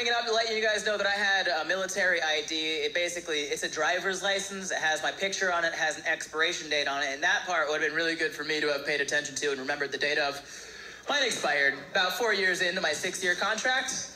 bringing it up to let you guys know that I had a military ID. It's a driver's license. It has my picture on it, has an expiration date on it, and that part would have been really good for me to have paid attention to and remembered the date of. Mine expired about 4 years into my 6-year contract.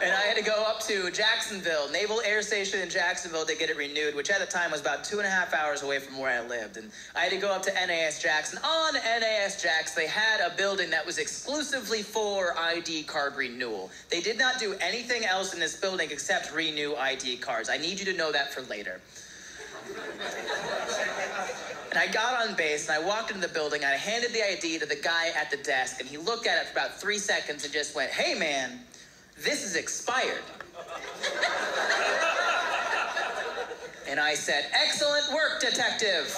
And I had to go up to Jacksonville, Naval Air Station in Jacksonville to get it renewed, which at the time was about 2.5 hours away from where I lived. And I had to go up to NAS Jax. And on NAS Jax, they had a building that was exclusively for ID card renewal. They did not do anything else in this building except renew ID cards. I need you to know that for later. And I got on base, and I walked into the building, and I handed the ID to the guy at the desk, and he looked at it for about 3 seconds and just went, "Hey, man, this is expired." And I said, "Excellent work, detective.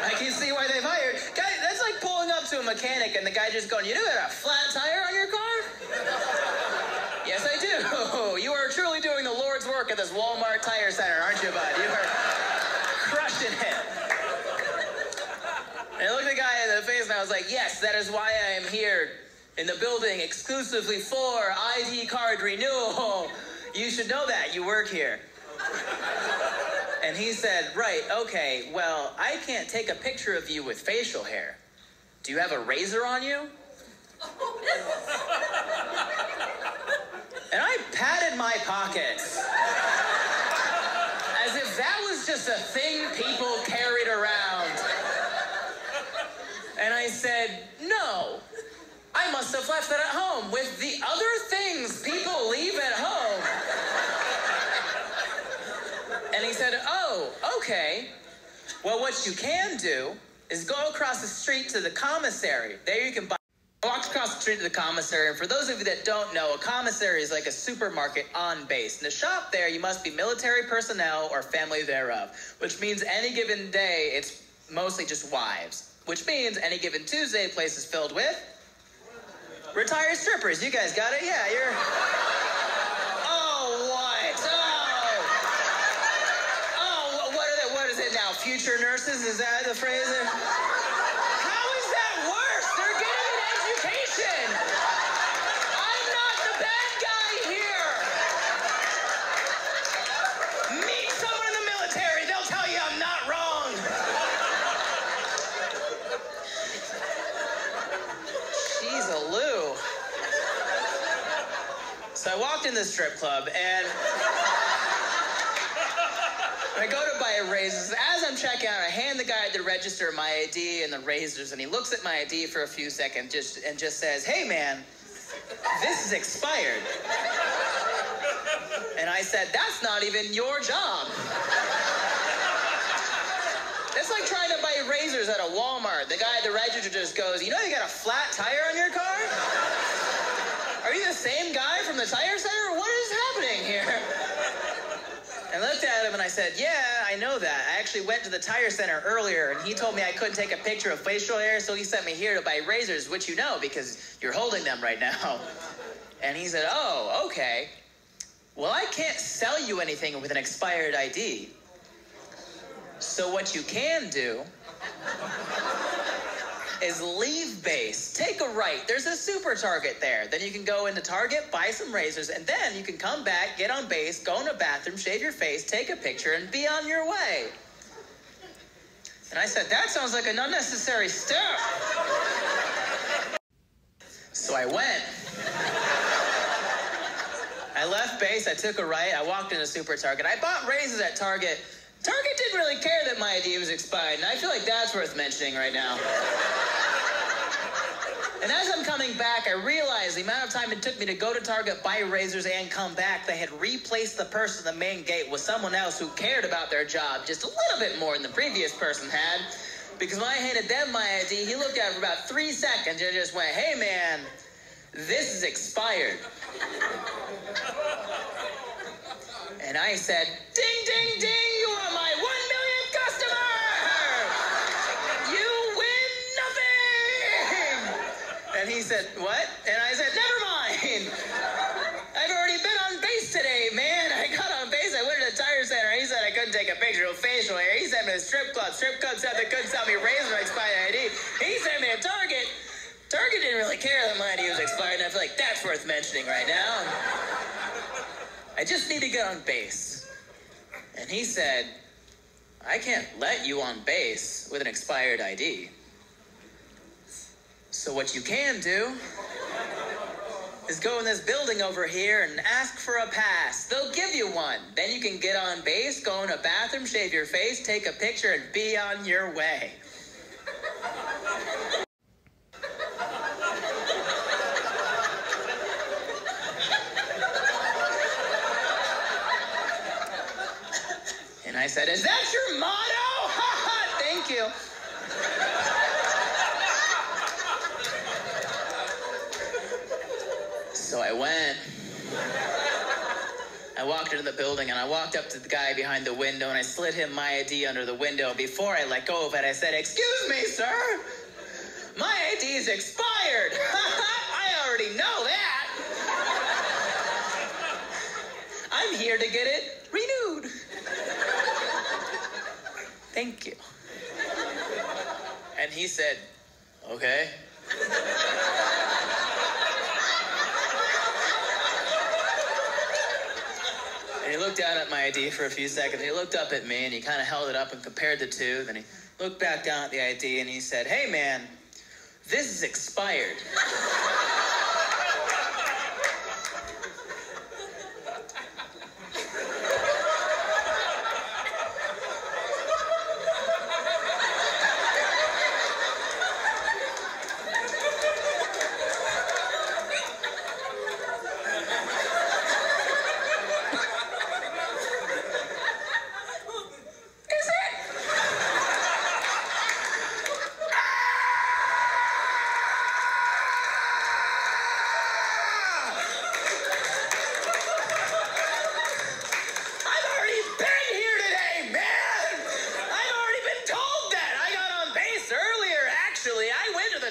I can see why they've hired." Guy, that's like pulling up to a mechanic and the guy just going, "You do got a flat tire on your car?" "Yes, I do." "You are truly doing the Lord's work at this Walmart tire center, aren't you, bud? You are crushing it." And I looked at the guy in the face and I was like, "Yes, that is why I am here in the building exclusively for ID card renewal. You should know that. You work here." And he said, "Right, okay, well, I can't take a picture of you with facial hair. Do you have a razor on you?" And I patted my pockets as if that was just a thing people carried around. And I said, "No. I must have left that at home with the other things people leave at home." And he said, "Oh, okay. Well, what you can do is go across the street to the commissary. There you can buy." I walked across the street to the commissary, and for those of you that don't know, a commissary is like a supermarket on base. In the shop there, you must be military personnel or family thereof, which means any given day, it's mostly just wives, which means any given Tuesday, the place is filled with retired strippers. You guys got it? Yeah, you're... Oh, what? Oh, what is it now? Future nurses? Is that the phrase? How is that worse? They're getting an education. I'm not the bad guy here. Meet someone in the military. They'll tell you I'm not wrong. Jeez, Lou. So I walked in the strip club, and I go to buy razors. As I'm checking out, I hand the guy at the register my ID and the razors, and he looks at my ID for a few seconds and just says, "Hey, man, this is expired." And I said, "That's not even your job." It's like trying to buy razors at a Walmart. The guy at the register just goes, "You know you got a flat tire on your car? Are you the same guy from the tire center? What is happening here?" I looked at him and I said, "Yeah, I know that. I actually went to the tire center earlier and he told me I couldn't take a picture of facial hair, so he sent me here to buy razors, which you know because you're holding them right now." And he said, "Oh, okay. Well, I can't sell you anything with an expired ID. So what you can do is leave base. Take a right. There's a super Target there. Then you can go into Target, buy some razors, and then you can come back, get on base, go in the bathroom, shave your face, take a picture, and be on your way." And I said, "That sounds like an unnecessary step." So I went. I left base, I took a right, I walked into Super Target. I bought razors at Target. Target didn't really care that my ID was expired, and I feel like that's worth mentioning right now. And as I'm coming back, I realized the amount of time it took me to go to Target, buy razors, and come back, they had replaced the person at the main gate with someone else who cared about their job just a little bit more than the previous person had. Because when I handed them my ID, he looked at it for about 3 seconds and just went, "Hey, man, this is expired." And I said, "Ding, ding, ding, you are my 1 millionth customer! You win nothing!" And he said, "What?" And I said, "Never mind. I've already been on base today, man. I got on base, I went to the tire center. He said I couldn't take a picture of facial hair. He sent me to the strip club. Strip club said they couldn't sell me razor expired ID. He sent me to Target. Target didn't really care that my ID was expired, and I feel like that's worth mentioning right now." I just need to get on base. And he said, I can't let you on base with an expired ID. So what you can do is go in this building over here and ask for a pass. They'll give you one. Then you can get on base, go in a bathroom, shave your face, take a picture, and be on your way. And I said, is that your motto? Thank you. So I went. I walked into the building and I walked up to the guy behind the window and I slid him my ID under the window. Before I let go of it, I said, excuse me, sir. My ID is expired. I already know that. I'm here to get it renewed. Thank you. And he said, okay. And he looked down at my ID for a few seconds. He looked up at me and he kind of held it up and compared the two. Then he looked back down at the ID and he said, hey man, this is expired.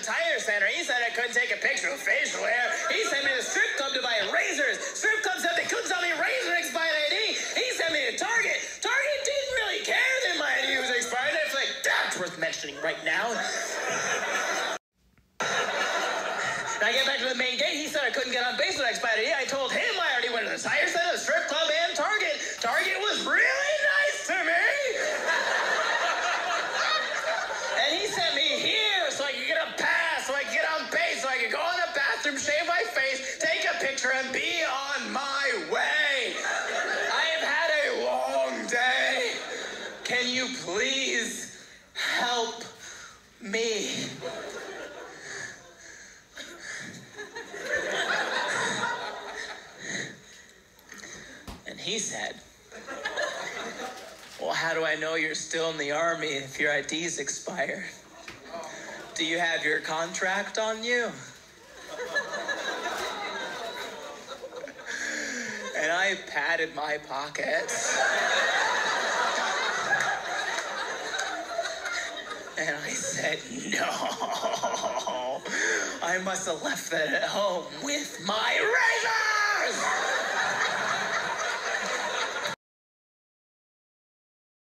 Tire center. He said I couldn't take a picture of facial hair. He sent me to the strip club to buy razors. Strip club said they couldn't sell me razor expired ID. He sent me to Target. Target didn't really care that my ID was expired. It's like, that's worth mentioning right now. And I get back to the main gate. He said I couldn't get on base with expired ID. I told him I already went to the tire center, the strip club, and Target. Target was really nice to me. And he sent me here so I could get a pass, so I could get on base, so I could go in the bathroom, shave my face, take a picture, and be on my way. I have had a long day. Can you please help me? And he said, well, how do I know you're still in the Army if your ID's expired? Do you have your contract on you? And I patted my pockets. And I said, no. I must have left that at home with my razors!